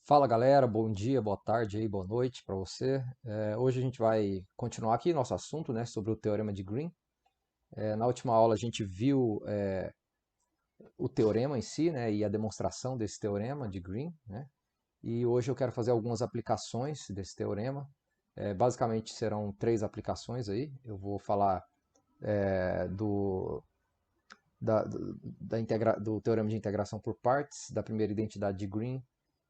Fala galera, bom dia, boa tarde aí, boa noite para você. Hoje a gente vai continuar aqui nosso assunto, né, sobre o Teorema de Green. Na última aula a gente viu o teorema em si, né, e a demonstração desse teorema de Green, né, e hoje eu quero fazer algumas aplicações desse teorema. Basicamente serão três aplicações aí. Eu vou falar do teorema de integração por partes, da primeira identidade de Green,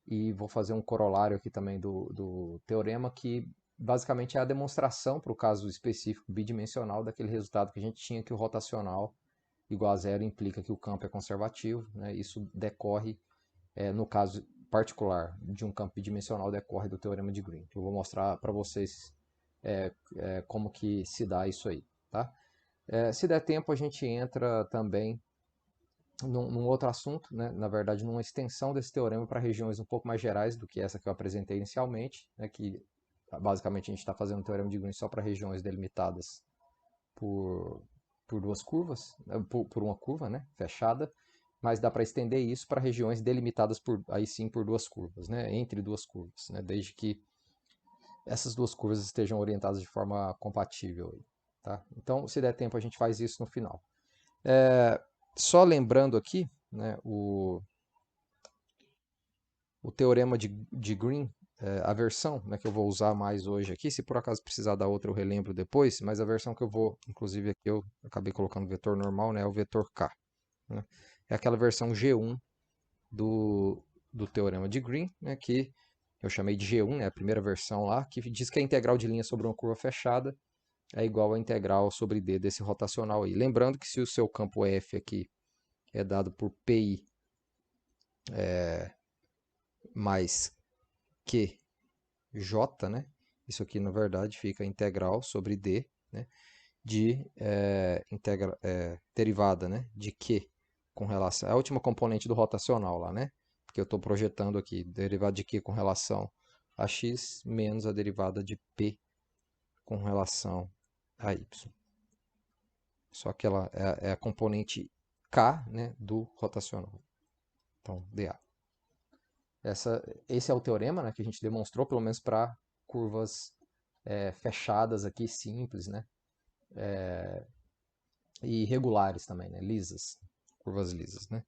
e vou fazer um corolário aqui também do teorema, que basicamente é a demonstração para o caso específico bidimensional daquele resultado que a gente tinha, que o rotacional igual a zero implica que o campo é conservativo, né? Isso decorre, no caso particular de um campo bidimensional, decorre do teorema de Green. Eu vou mostrar para vocês como que se dá isso aí, tá? Se der tempo, a gente entra também num outro assunto, né? Na verdade, numa extensão desse teorema para regiões um pouco mais gerais do que essa que eu apresentei inicialmente, né? Que basicamente a gente está fazendo um teorema de Green só para regiões delimitadas por, por duas curvas, por uma curva, né? Fechada, mas dá para estender isso para regiões delimitadas aí sim por duas curvas, né? Entre duas curvas, né? Desde que essas duas curvas estejam orientadas de forma compatível. Tá? Então, se der tempo, a gente faz isso no final. Só lembrando aqui, né, o teorema de Green, a versão, né, que eu vou usar mais hoje aqui, se por acaso precisar da outra eu relembro depois, mas a versão que eu vou, inclusive aqui eu acabei colocando vetor normal, né, é o vetor K. Né? É aquela versão G1 do teorema de Green, né, que eu chamei de G1, né, a primeira versão lá, que diz que a integral de linha sobre uma curva fechada é igual à integral sobre D desse rotacional aí. Lembrando que se o seu campo F aqui é dado por PI mais QJ, né? Isso aqui, na verdade, fica integral sobre D, né? De derivada, né? De Q com relação... É a última componente do rotacional lá, né? Porque eu estou projetando aqui derivada de Q com relação a X menos a derivada de P com relação a Y. Só que ela é a componente K, né, do rotacional. Então, dA. Esse é o teorema, né, que a gente demonstrou, pelo menos para curvas fechadas aqui, simples, né, e regulares também, né, lisas, curvas lisas, né.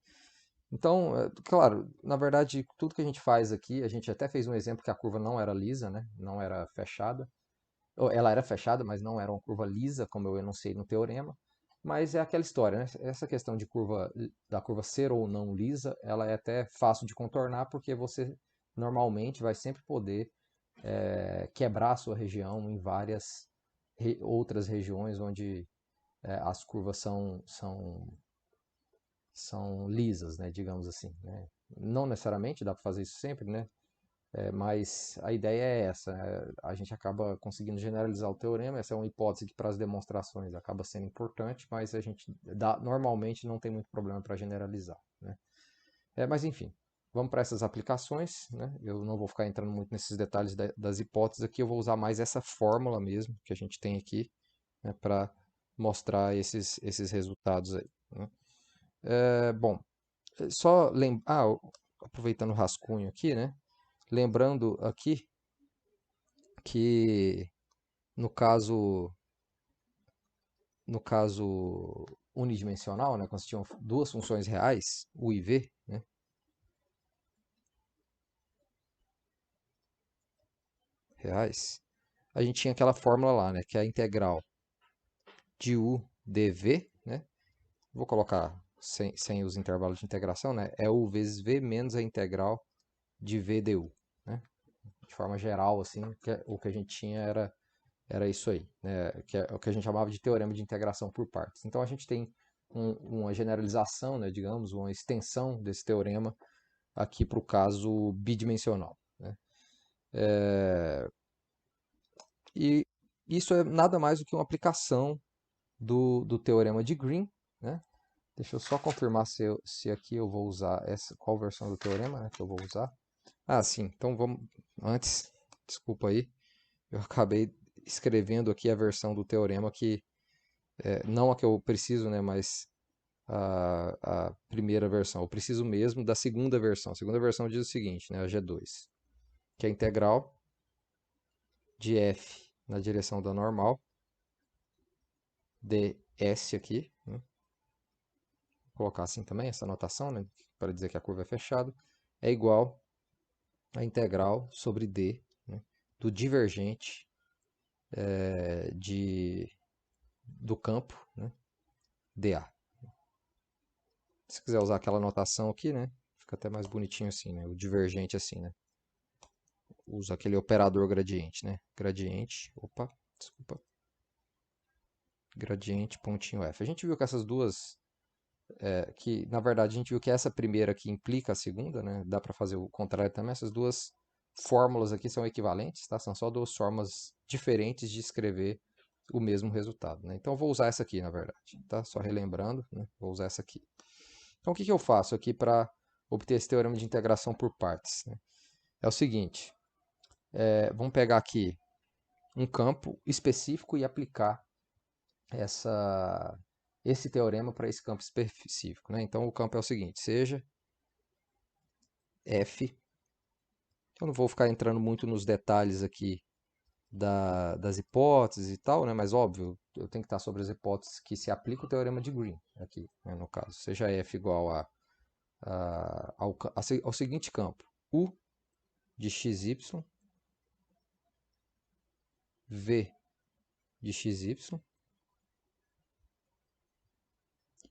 Então, claro, na verdade, tudo que a gente faz aqui, a gente até fez um exemplo que a curva não era lisa, né, não era fechada. Ela era fechada, mas não era uma curva lisa, como eu enunciei no teorema. Mas é aquela história, né? Essa questão da curva ser ou não lisa, ela é até fácil de contornar, porque você normalmente vai sempre poder quebrar a sua região em várias outras regiões onde as curvas são lisas, né? Digamos assim. Né? Não necessariamente dá para fazer isso sempre, né? Mas a ideia é essa, né? A gente acaba conseguindo generalizar o teorema. Essa é uma hipótese que para as demonstrações acaba sendo importante, mas a gente normalmente não tem muito problema para generalizar. Né? Mas enfim, vamos para essas aplicações. Né? Eu não vou ficar entrando muito nesses detalhes das hipóteses aqui, eu vou usar mais essa fórmula mesmo que a gente tem aqui, né, para mostrar esses resultados aí. Né? Bom, só aproveitando o rascunho aqui, né? Lembrando aqui que no caso unidimensional, né, quando você tinha duas funções reais, u e v, né, reais, a gente tinha aquela fórmula lá, né, que é a integral de u dv, né, vou colocar sem os intervalos de integração, né, é u vezes v menos a integral de v du, né, de forma geral, assim, o que a gente tinha era isso aí, né, que é o que a gente chamava de teorema de integração por partes. Então a gente tem uma generalização, né, digamos, uma extensão desse teorema aqui para o caso bidimensional. Né? E isso é nada mais do que uma aplicação do teorema de Green. Né? Deixa eu só confirmar se aqui eu vou usar qual versão do teorema, né, que eu vou usar. Ah, sim. Então vamos. Antes, desculpa aí, eu acabei escrevendo aqui a versão do teorema que não a que eu preciso, né, mas a primeira versão. Eu preciso mesmo da segunda versão. A segunda versão diz o seguinte, né, a G2. que é a integral de f na direção da normal, ds aqui, né? Vou colocar assim também, essa notação, né? Para dizer que a curva é fechada, é igual a integral sobre d, né? Do divergente do campo, né? dA. Se quiser usar aquela notação aqui, né? Fica até mais bonitinho assim, né? O divergente assim, né? Usa aquele operador gradiente, né? Gradiente, opa, desculpa. Gradiente, pontinho F. A gente viu que essas duas, que na verdade a gente viu que essa primeira aqui implica a segunda, né? Dá para fazer o contrário também. Essas duas fórmulas aqui são equivalentes, tá? São só duas formas diferentes de escrever o mesmo resultado, né? Então eu vou usar essa aqui, na verdade, tá? Só relembrando, né? Vou usar essa aqui. Então o que eu faço aqui para obter esse teorema de integração por partes, né? É o seguinte, vamos pegar aqui um campo específico e aplicar esse teorema para esse campo específico, né? Então o campo é o seguinte, seja f, eu não vou ficar entrando muito nos detalhes aqui das hipóteses e tal, né? Mas óbvio, eu tenho que estar sobre as hipóteses que se aplica o teorema de Green aqui, né? No caso, seja f igual ao seguinte campo, u de xy, v de xy,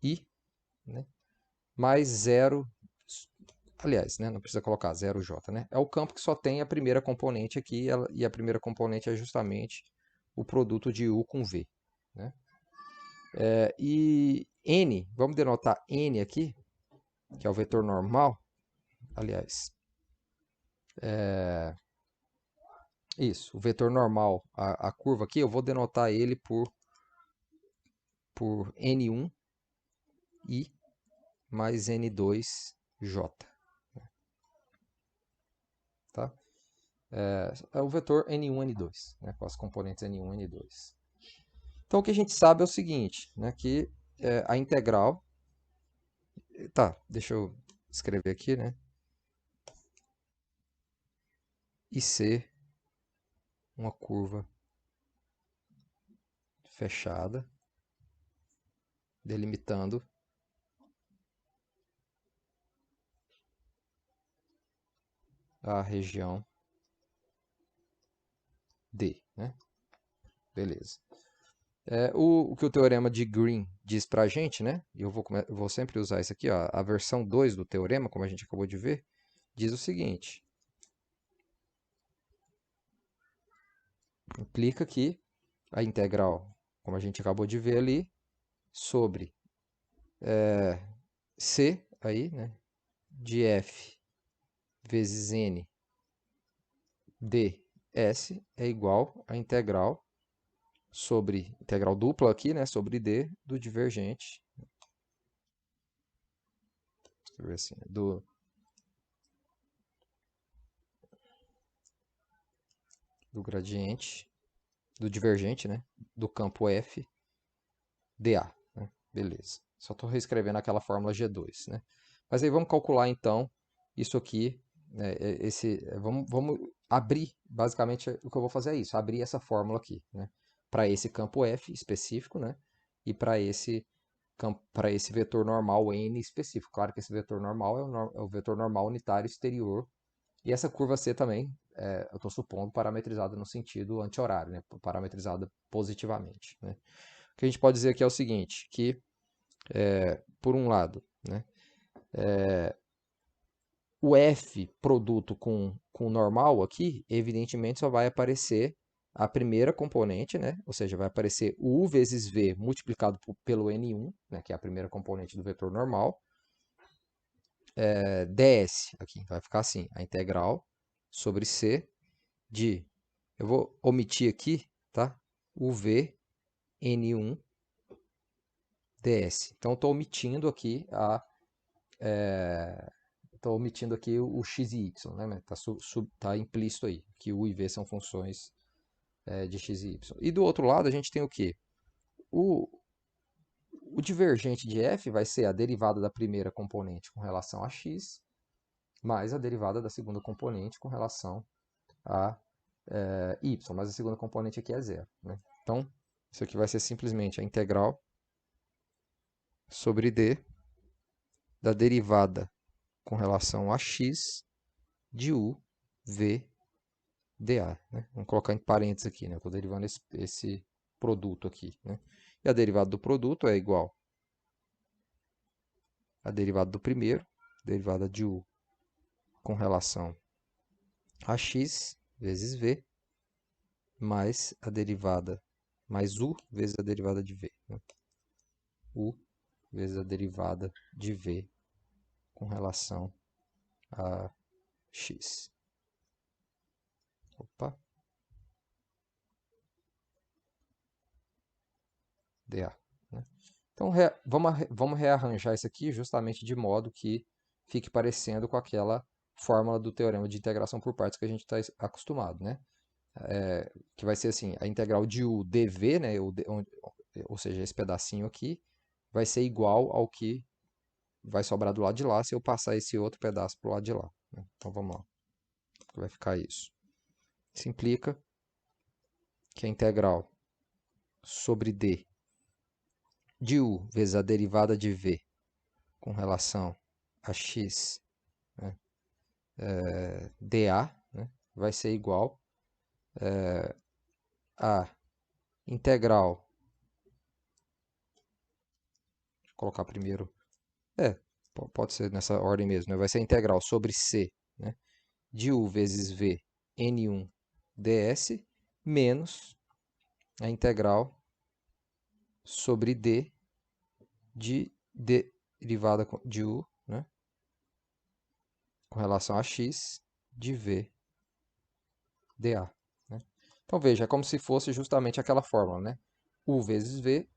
i, né? Mais zero, aliás, né, não precisa colocar 0j, né? É o campo que só tem a primeira componente aqui, e a primeira componente é justamente o produto de u com v, né? E n, vamos denotar n aqui, que é o vetor normal, aliás, isso, o vetor normal, a curva aqui, eu vou denotar ele por n1 i mais n2j, tá? É o vetor n1, n2, né, com as componentes n1 e n2. Então, o que a gente sabe é o seguinte, né, que a integral... Tá, deixa eu escrever aqui, né? E ser uma curva fechada, delimitando a região D, né? Beleza. O que o teorema de Green diz pra gente, né? E eu vou sempre usar isso aqui, ó, a versão 2 do teorema, como a gente acabou de ver, diz o seguinte. Implica que a integral, como a gente acabou de ver ali, sobre C aí, né, de f vezes n ds é igual a integral dupla aqui, né, sobre d do divergente, assim, do gradiente, do divergente, né, do campo f dA, né? Beleza. Só estou reescrevendo aquela fórmula G2, né? Mas aí vamos calcular então isso aqui, né, vamos abrir, basicamente o que eu vou fazer é isso, abrir essa fórmula aqui, né, para esse campo F específico, né, e para esse vetor normal N específico. Claro que esse vetor normal é o vetor normal unitário exterior, e essa curva C também, eu estou supondo, parametrizada no sentido anti-horário, né, parametrizada positivamente, né. O que a gente pode dizer aqui é o seguinte, que, por um lado, né, o F produto com o normal aqui, evidentemente só vai aparecer a primeira componente, né? Ou seja, vai aparecer o U vezes V multiplicado pelo N1, né? Que é a primeira componente do vetor normal. ds, aqui vai ficar assim, a integral sobre C de, eu vou omitir aqui, tá? O V N1 ds. Então, estou omitindo aqui estou omitindo aqui o x e y, né? Tá implícito aí, que u e v são funções de x e y. E do outro lado a gente tem o quê? O divergente de f vai ser a derivada da primeira componente com relação a x, mais a derivada da segunda componente com relação a y, mas a segunda componente aqui é zero, né? Então, isso aqui vai ser simplesmente a integral sobre d da derivada com relação a x de u v dA, né? Vamos colocar em parênteses aqui, né? Eu estou derivando esse produto aqui, né? E a derivada do produto é igual a derivada do primeiro, derivada de u com relação a x vezes v, mais a derivada, mais u vezes a derivada de v, né? U vezes a derivada de v com relação a x. Opa. dA, né? Então, vamos rearranjar isso aqui justamente de modo que fique parecendo com aquela fórmula do teorema de integração por partes que a gente está acostumado, né? Que vai ser assim, a integral de u dv, né? Ou seja, esse pedacinho aqui, vai ser igual ao que vai sobrar do lado de lá se eu passar esse outro pedaço para o lado de lá, né? Então, vamos lá. Vai ficar isso. Isso implica que a integral sobre d de u vezes a derivada de v com relação a x, né, dA, né, vai ser igual a integral, deixa eu colocar primeiro, pode ser nessa ordem mesmo, né, vai ser a integral sobre c, né, de u vezes v n1 ds menos a integral sobre d de derivada de u, né, com relação a x de v dA, né? Então veja, é como se fosse justamente aquela fórmula, né? U vezes v,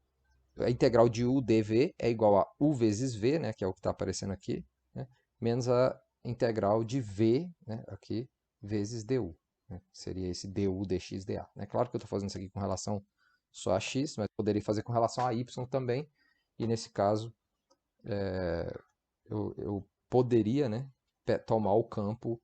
a integral de u dv é igual a u vezes v, né, que é o que está aparecendo aqui, né, menos a integral de v, né, aqui, vezes du, né? Seria esse du dx dA, né? Claro que eu estou fazendo isso aqui com relação só a x, mas poderia fazer com relação a y também, e nesse caso eu poderia, né, tomar o campo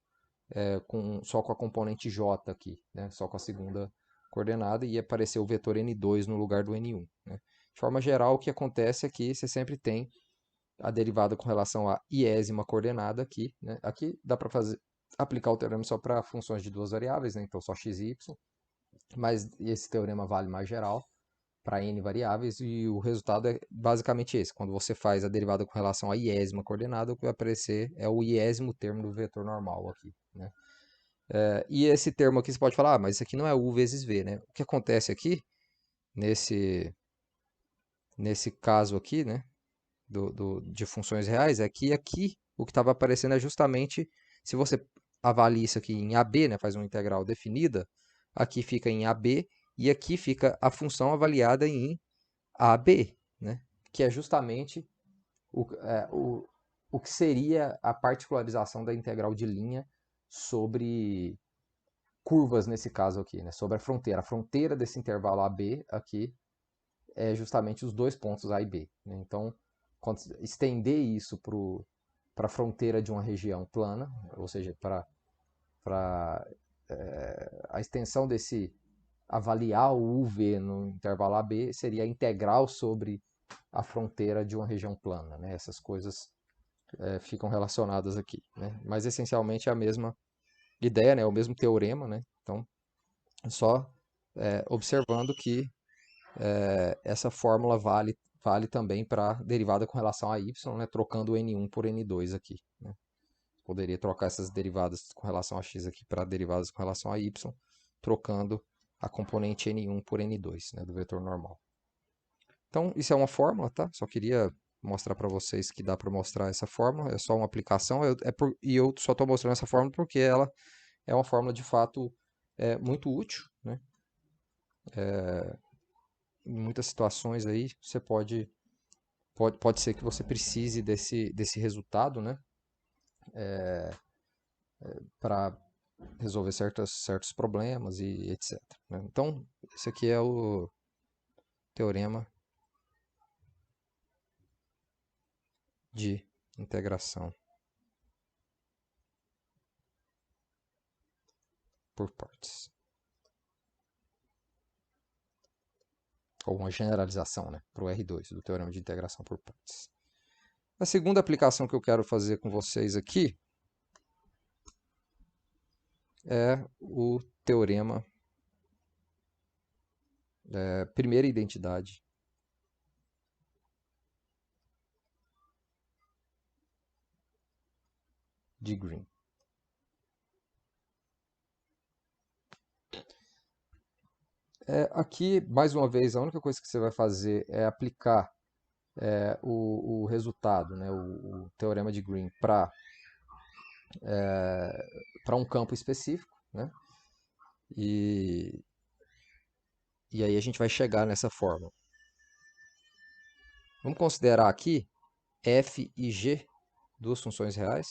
só com a componente j aqui, né, só com a segunda coordenada, e aparecer o vetor n2 no lugar do n1, né. De forma geral, o que acontece é que você sempre tem a derivada com relação à iésima coordenada aqui, né. Aqui dá para aplicar o teorema só para funções de duas variáveis, né, então só x e y, mas esse teorema vale mais geral para n variáveis, e o resultado é basicamente esse. Quando você faz a derivada com relação à iésima coordenada, o que vai aparecer é o iésimo termo do vetor normal aqui, né. E esse termo aqui você pode falar, mas isso aqui não é u vezes v, né? O que acontece aqui, nesse caso aqui, né, de funções reais, é que aqui o que estava aparecendo é justamente, se você avalia isso aqui em AB, né, faz uma integral definida, aqui fica em AB, e aqui fica a função avaliada em AB, né, que é justamente o que seria a particularização da integral de linha sobre curvas nesse caso aqui, né, sobre a fronteira. A fronteira desse intervalo AB aqui é justamente os dois pontos A e B, né? Então, quando estender isso para a fronteira de uma região plana, ou seja, para a extensão desse avaliar o UV no intervalo AB seria a integral sobre a fronteira de uma região plana, né? Essas coisas ficam relacionadas aqui, né? Mas essencialmente é a mesma ideia, né? O mesmo teorema, né? Então, só observando que essa fórmula vale também para derivada com relação a y, né? Trocando o n1 por n2 aqui, né? Poderia trocar essas derivadas com relação a x aqui para derivadas com relação a y, trocando a componente n1 por n2, né? Do vetor normal. Então, isso é uma fórmula, tá? Só queria mostrar para vocês que dá para mostrar essa fórmula, é só uma aplicação, e eu só estou mostrando essa fórmula porque ela é uma fórmula de fato muito útil, né? Em muitas situações aí você pode ser que você precise desse resultado, né? Para resolver certos problemas e etc, né? Então, esse aqui é o teorema de integração. por partes. Ou uma generalização, né, para o R2, do teorema de integração por partes. A segunda aplicação que eu quero fazer com vocês aqui é o teorema, primeira identidade de Green. Aqui, mais uma vez, a única coisa que você vai fazer é aplicar o resultado, né, o teorema de Green, para um campo específico, né? E aí a gente vai chegar nessa fórmula. Vamos considerar aqui f e g, duas funções reais.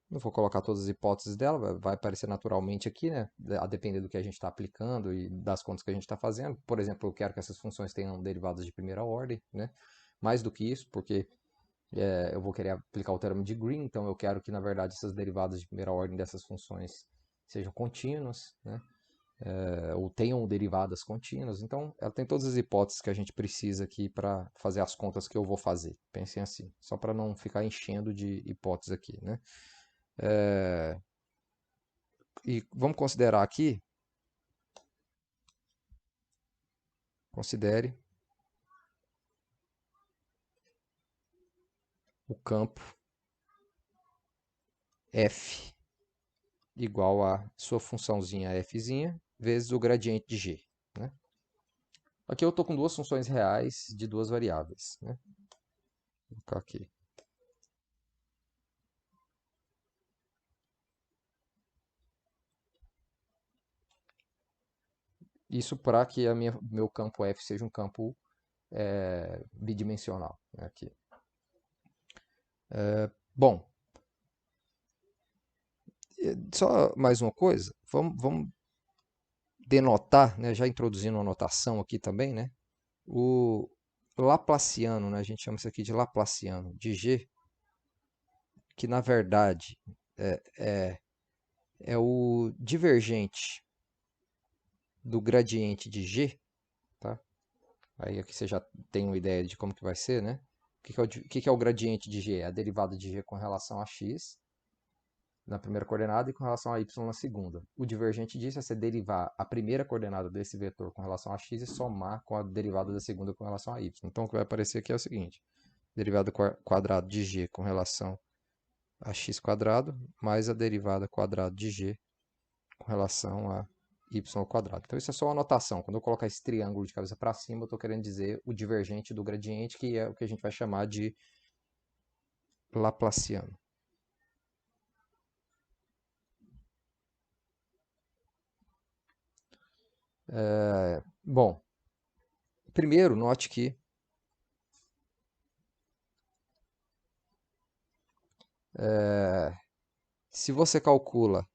Não vou colocar todas as hipóteses dela, vai aparecer naturalmente aqui, né? A depender do que a gente está aplicando e das contas que a gente está fazendo. Por exemplo, eu quero que essas funções tenham derivadas de primeira ordem, né? Mais do que isso, porque eu vou querer aplicar o teorema de Green, então eu quero que, na verdade, essas derivadas de primeira ordem dessas funções sejam contínuas, né? Ou tenham derivadas contínuas. Então, ela tem todas as hipóteses que a gente precisa aqui para fazer as contas que eu vou fazer. Pensem assim, só para não ficar enchendo de hipóteses aqui, né? E vamos considerar aqui, considere o campo f igual a sua funçãozinha fzinha vezes o gradiente de g, né? Aqui eu estou com duas funções reais de duas variáveis, né? Vou colocar aqui. Isso para que meu campo f seja um campo bidimensional, né, aqui. Bom, só mais uma coisa, vamos denotar, né, já introduzindo uma notação aqui também, né, o Laplaciano, né, a gente chama isso aqui de Laplaciano de G, que na verdade é o divergente do gradiente de G, tá? Aí aqui você já tem uma ideia de como que vai ser, né? O que é o gradiente de G? É a derivada de G com relação a x na primeira coordenada e com relação a y na segunda. O divergente disso é você derivar a primeira coordenada desse vetor com relação a x e somar com a derivada da segunda com relação a y. Então o que vai aparecer aqui é o seguinte: derivada quadrado de g com relação a x quadrado mais a derivada quadrado de g com relação a y ao quadrado. Então isso é só uma notação. Quando eu colocar esse triângulo de cabeça para cima, eu estou querendo dizer o divergente do gradiente, que é o que a gente vai chamar de Laplaciano. Bom, primeiro, note que se você calcula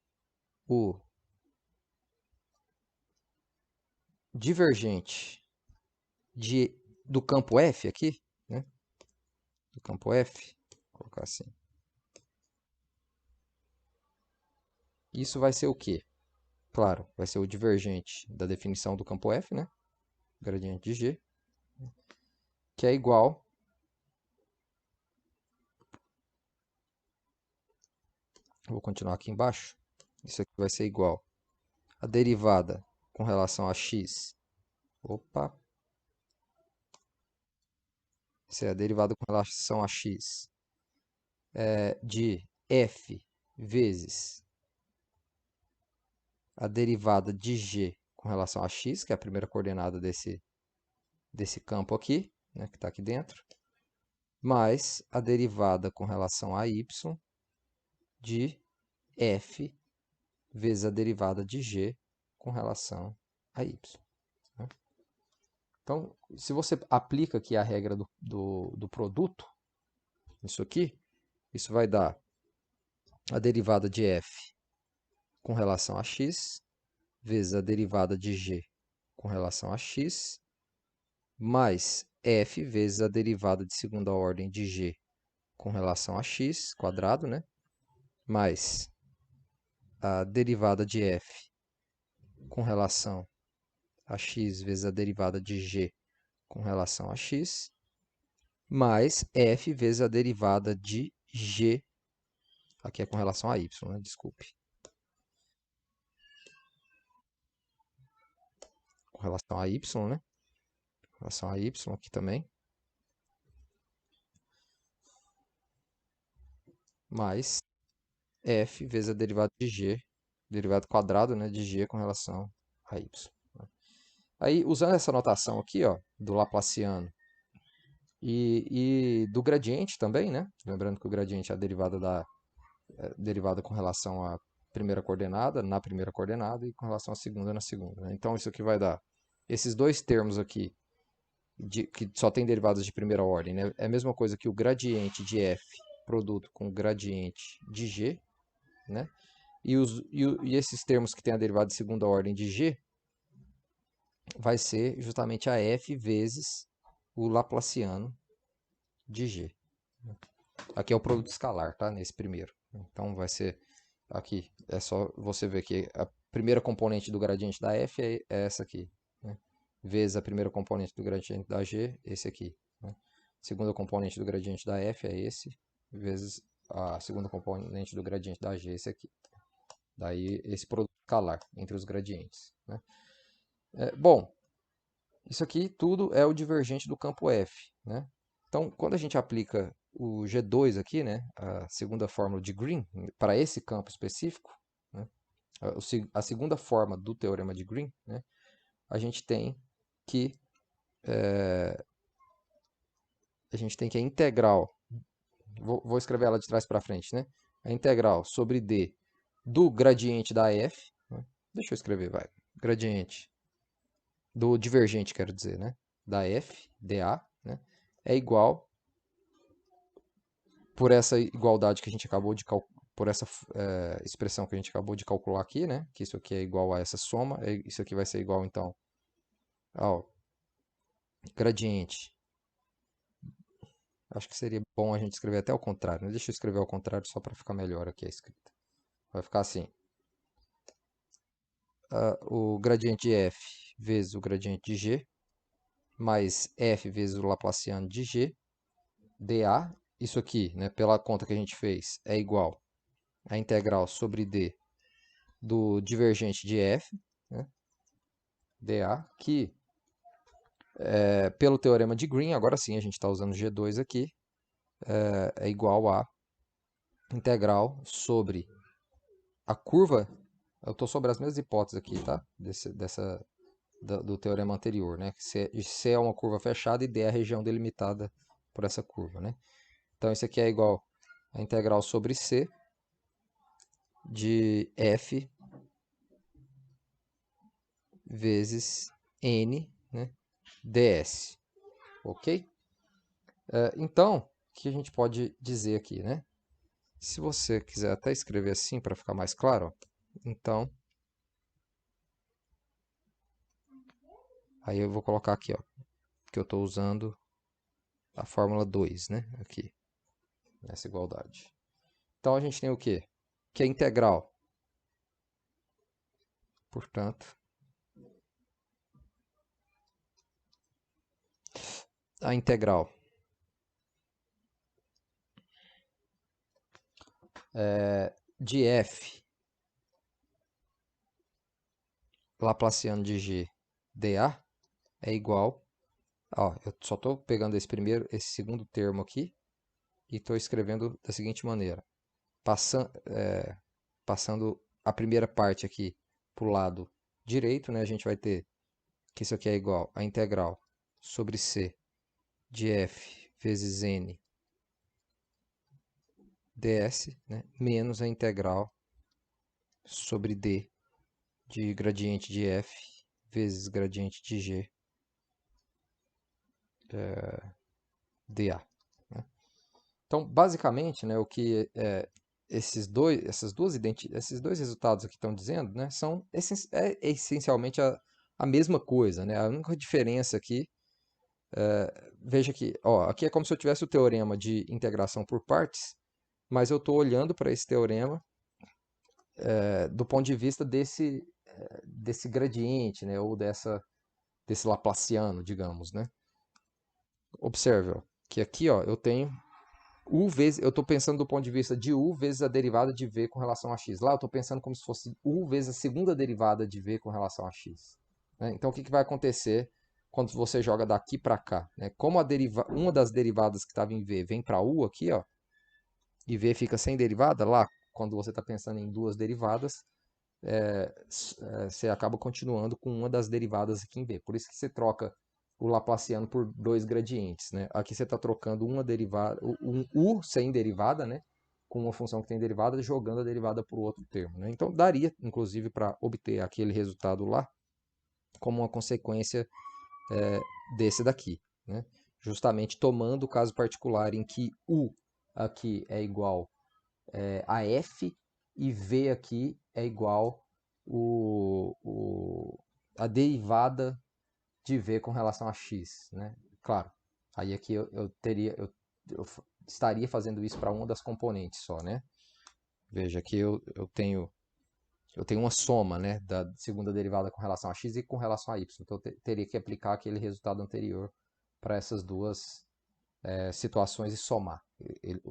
o divergente do campo F aqui, né? Do campo F, vou colocar assim. Isso vai ser o quê? Claro, vai ser o divergente da definição do campo F, né? Gradiente de G, que é igual vou continuar aqui embaixo. Isso aqui vai ser igual a derivada com relação a x. Opa! Isso é a derivada com relação a x de f vezes a derivada de g com relação a x, que é a primeira coordenada desse campo aqui, né, que está aqui dentro, mais a derivada com relação a y de f vezes a derivada de g com relação a y. Né? Então, se você aplica aqui a regra do produto, isso aqui, isso vai dar a derivada de f com relação a x, vezes a derivada de g com relação a x, mais f vezes a derivada de segunda ordem de g com relação a x quadrado, né? Mais a derivada de f com relação a x vezes a derivada de g com relação a x, mais f vezes a derivada de g, aqui é com relação a y, né? Desculpe. Com relação a y, né? Com relação a y aqui também. Mais f vezes a derivada de g, derivada quadrado, né, de g com relação a y. Aí, usando essa notação aqui, ó, do Laplaciano e do gradiente também, né? Lembrando que o gradiente é a derivada com relação à primeira coordenada, na primeira coordenada, e com relação à segunda, na segunda, né? Então, isso aqui vai dar esses dois termos aqui, que só tem derivadas de primeira ordem, né? É a mesma coisa que o gradiente de f produto com o gradiente de g, né? E esses termos que têm a derivada de segunda ordem de g vai ser justamente a f vezes o Laplaciano de g. Aqui é o produto escalar, tá? Nesse primeiro. Então vai ser aqui. É só você ver que a primeira componente do gradiente da f é essa aqui, né? Vezes a primeira componente do gradiente da g, esse aqui, né? Segunda componente do gradiente da f é esse, vezes a segunda componente do gradiente da g, esse aqui. Daí esse produto escalar entre os gradientes, né? Bom, isso aqui tudo é o divergente do campo F, né? Então, quando a gente aplica o G2 aqui, né, a segunda fórmula de Green, para esse campo específico, né, a segunda forma do teorema de Green, né, a gente tem que a integral, vou escrever ela de trás para frente, né? A integral sobre D do gradiente da F, né? Deixa eu escrever, vai. Gradiente do divergente, quero dizer, né? Da f, dA, né? É igual, por essa igualdade que a gente acabou de calcular, por essa expressão que a gente acabou de calcular aqui, né? Que isso aqui é igual a essa soma, isso aqui vai ser igual, então, ao gradiente. Acho que seria bom a gente escrever até ao contrário, né? Deixa eu escrever ao contrário só para ficar melhor aqui a escrita. Vai ficar assim. O gradiente de f vezes o gradiente de g, mais f vezes o Laplaciano de g, dA, isso aqui, né, pela conta que a gente fez, é igual a integral sobre d do divergente de f, né, dA, que pelo teorema de Green, agora sim a gente está usando G2 aqui, é igual a integral sobre a curva, eu estou sobre as mesmas hipóteses aqui, tá? Do teorema anterior, né? C é uma curva fechada e D é a região delimitada por essa curva, né? Então, isso aqui é igual a integral sobre C de f vezes n, né, ds, ok? Então, o que a gente pode dizer aqui, né? Se você quiser até escrever assim para ficar mais claro, ó, então, aí eu vou colocar aqui, ó, que eu estou usando a fórmula 2, né, aqui, nessa igualdade. Então, a gente tem o quê? Que é integral. Portanto, a integral de f Laplaciano de g dA é igual, ó, eu só estou pegando esse segundo termo aqui e estou escrevendo da seguinte maneira, passando a primeira parte aqui para o lado direito, né, a gente vai ter que isso aqui é igual a integral sobre c de f vezes n ds, né, menos a integral sobre d de gradiente de f vezes gradiente de g dA. Né? Então, basicamente, né, o que esses dois resultados aqui estão dizendo, né, essencialmente a mesma coisa. Né? A única diferença aqui Veja aqui, ó, aqui é como se eu tivesse o teorema de integração por partes, mas eu estou olhando para esse teorema do ponto de vista desse gradiente, né, ou desse Laplaciano, digamos, né? Observe, ó, que aqui, ó, eu tenho u vezes, eu estou pensando do ponto de vista de u vezes a derivada de v com relação a x. Lá eu estou pensando como se fosse u vezes a segunda derivada de v com relação a x. Né? Então o que vai acontecer quando você joga daqui para cá? Né? Como uma das derivadas que estava em v vem para u aqui, ó, e v fica sem derivada, lá quando você está pensando em duas derivadas, você acaba continuando com uma das derivadas aqui em v. Por isso que você troca o Laplaciano por dois gradientes, né? Aqui você está trocando uma derivada, um u sem derivada, né? Com uma função que tem derivada, jogando a derivada para o outro termo, né? Então daria, inclusive, para obter aquele resultado lá, como uma consequência desse daqui, né? Justamente tomando o caso particular em que u aqui é igual a f e v aqui é igual a derivada de v com relação a x, né? Claro, aí aqui eu estaria fazendo isso para uma das componentes só, né? Veja que eu tenho uma soma, né, da segunda derivada com relação a x e com relação a y. Então eu teria que aplicar aquele resultado anterior para essas duas situações e somar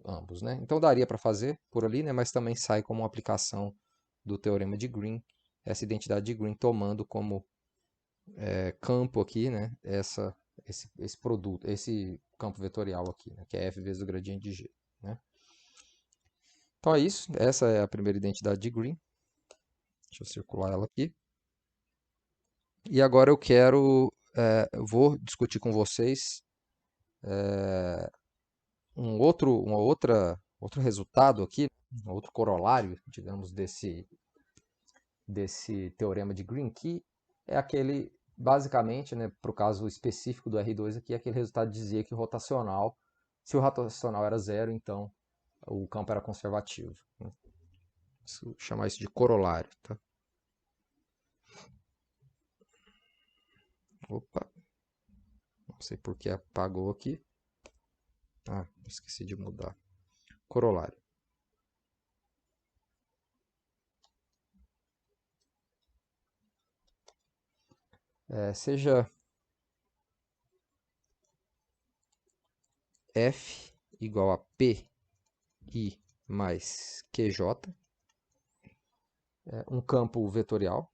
ambos, né? Então daria para fazer por ali, né? Mas também sai como uma aplicação do teorema de Green, essa identidade de Green tomando como campo aqui, né? Esse produto, esse campo vetorial aqui, né? Que é f vezes o gradiente de g, né? Então é isso, essa é a primeira identidade de Green. Deixa eu circular ela aqui. E agora eu vou discutir com vocês outro resultado aqui, um outro corolário, digamos, desse teorema de Green, que é aquele, basicamente, né, para o caso específico do R2 aqui, aquele resultado dizia que se o rotacional era zero, então o campo era conservativo. Né? Vou chamar isso de corolário. Tá? Opa, não sei por que apagou aqui. Ah, esqueci de mudar. Corolário. Seja F igual a P I mais QJ, um campo vetorial,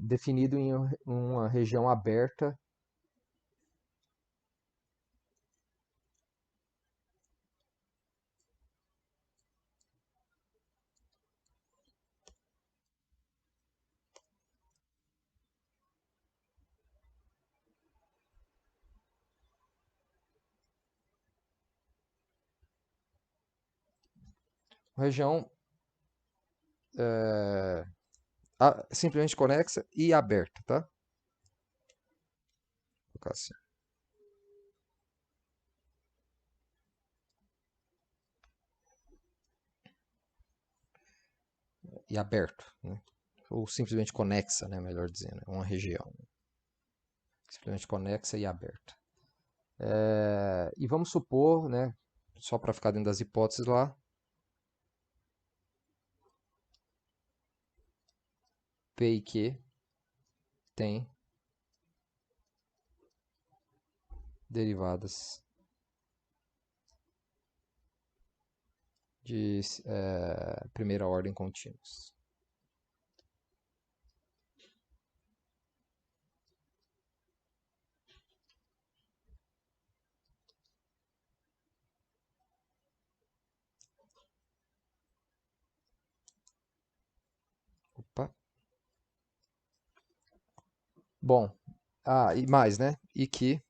definido em uma região aberta região simplesmente conexa e aberta, tá? Vou colocar assim. E aberto, né? Ou simplesmente conexa, né? Melhor dizendo, é uma região. Simplesmente conexa e aberta. E vamos supor, né? Só para ficar dentro das hipóteses lá, P e Q tem derivadas de primeira ordem contínuas. Opa. Bom, e mais, né? E que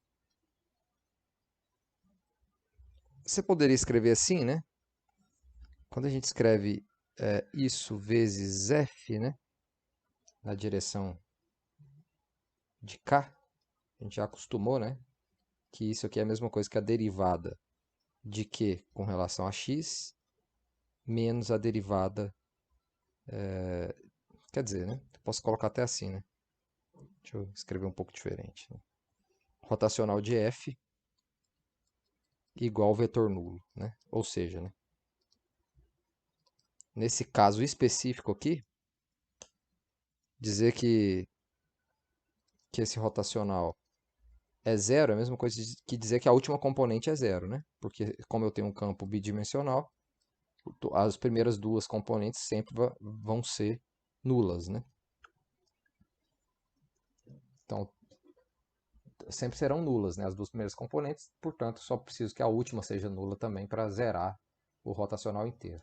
você poderia escrever assim, né? Quando a gente escreve isso vezes f, né? Na direção de cá, a gente já acostumou, né? Que isso aqui é a mesma coisa que a derivada de q com relação a x menos a derivada, quer dizer, né? Posso colocar até assim, né? Deixa eu escrever um pouco diferente, né? Rotacional de f igual ao vetor nulo, né? Ou seja, né? Nesse caso específico aqui, dizer que esse rotacional é zero é a mesma coisa que dizer que a última componente é zero, né? Porque como eu tenho um campo bidimensional, as primeiras duas componentes sempre vão ser nulas, né? Então, sempre serão nulas, né? As duas primeiras componentes, portanto, só preciso que a última seja nula também para zerar o rotacional inteiro.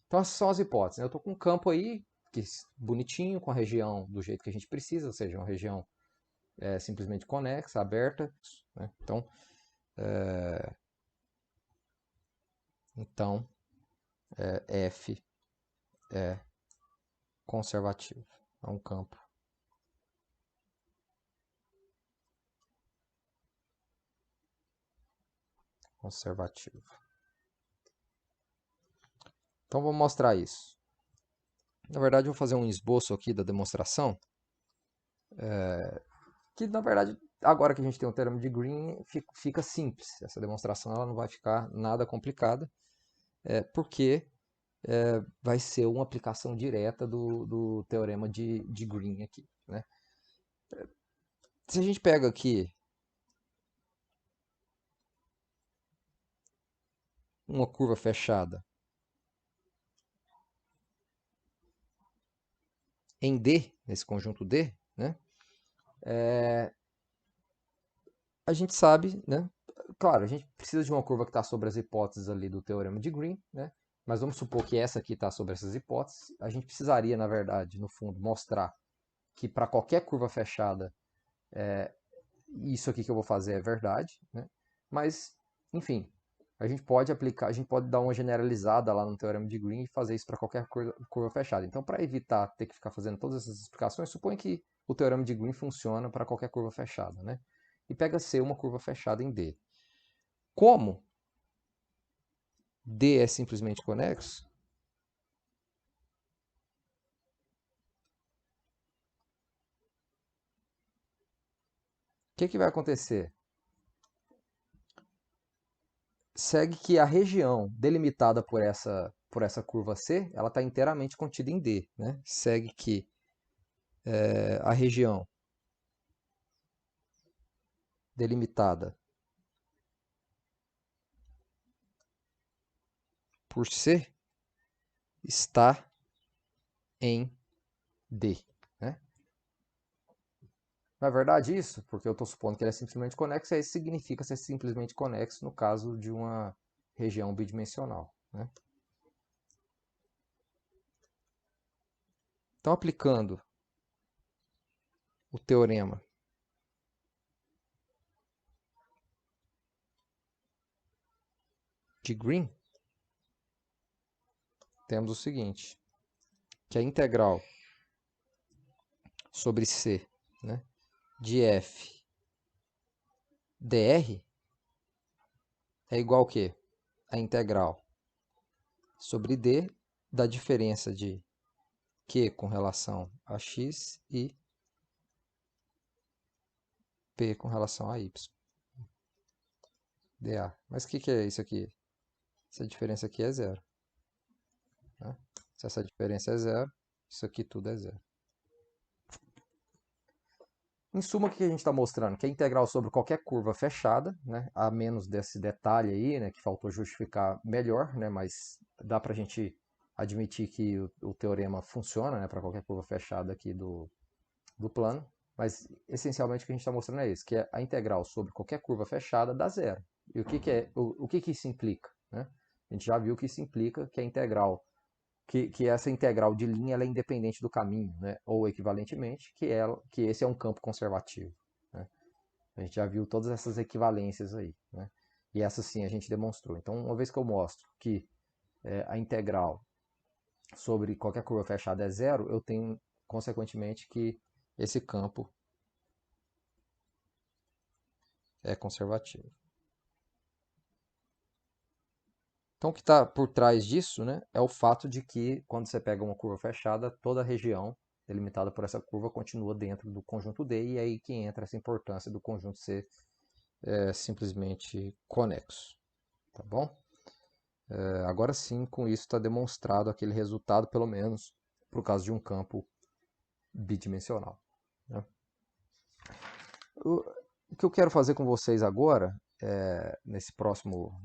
Então, essas são as hipóteses, né? Eu estou com um campo aí, que bonitinho, com a região do jeito que a gente precisa, ou seja, uma região simplesmente conexa, aberta, né? Então, F é conservativo. É um campo conservativo. Então, vou mostrar isso. Na verdade, eu vou fazer um esboço aqui da demonstração, que na verdade, agora que a gente tem o teorema de Green, fica simples. Essa demonstração ela não vai ficar nada complicada, porque vai ser uma aplicação direta do teorema de Green aqui, né? Se a gente pega aqui uma curva fechada em D, nesse conjunto D, né? A gente sabe, né? Claro, a gente precisa de uma curva que está sobre as hipóteses ali do teorema de Green, né? Mas vamos supor que essa aqui está sobre essas hipóteses. A gente precisaria, na verdade, no fundo, mostrar que para qualquer curva fechada, isso aqui que eu vou fazer é verdade, né? Mas, enfim, a gente pode aplicar, a gente pode dar uma generalizada lá no teorema de Green e fazer isso para qualquer curva fechada. Então, para evitar ter que ficar fazendo todas essas explicações, suponha que o teorema de Green funciona para qualquer curva fechada, né? E pega C uma curva fechada em D. Como D é simplesmente conexo, o que vai acontecer? Segue que a região delimitada por essa curva C, ela está inteiramente contida em D, né? Segue que a região delimitada por C está em D, né? Não é verdade isso? Porque eu estou supondo que ele é simplesmente conexo, e isso significa ser simplesmente conexo no caso de uma região bidimensional, né? Então, aplicando o teorema de Green, temos o seguinte, que a integral sobre C, né, de f dr é igual ao quê? A integral sobre d da diferença de q com relação a x e p com relação a y, dA. Mas o que é isso aqui? Essa diferença aqui é zero, né? Se essa diferença é zero, isso aqui tudo é zero. Em suma, o que a gente está mostrando? Que a integral sobre qualquer curva fechada, né, a menos desse detalhe aí, né, que faltou justificar melhor, né, mas dá para a gente admitir que o teorema funciona, né, para qualquer curva fechada aqui do plano. Mas essencialmente o que a gente está mostrando é isso, que a integral sobre qualquer curva fechada dá zero. E o que isso implica? Né? A gente já viu que isso implica que a integral que essa integral de linha ela é independente do caminho, né? Ou equivalentemente, que esse é um campo conservativo. Né? A gente já viu todas essas equivalências aí. Né? E essa sim a gente demonstrou. Então, uma vez que eu mostro que a integral sobre qualquer curva fechada é zero, eu tenho, consequentemente, que esse campo é conservativo. Então, o que está por trás disso, né, é o fato de que, quando você pega uma curva fechada, toda a região delimitada por essa curva continua dentro do conjunto D, e é aí que entra essa importância do conjunto ser simplesmente conexo. Tá bom? Agora sim, com isso está demonstrado aquele resultado, pelo menos, por causa de um campo bidimensional. Né? O que eu quero fazer com vocês agora, nesse próximo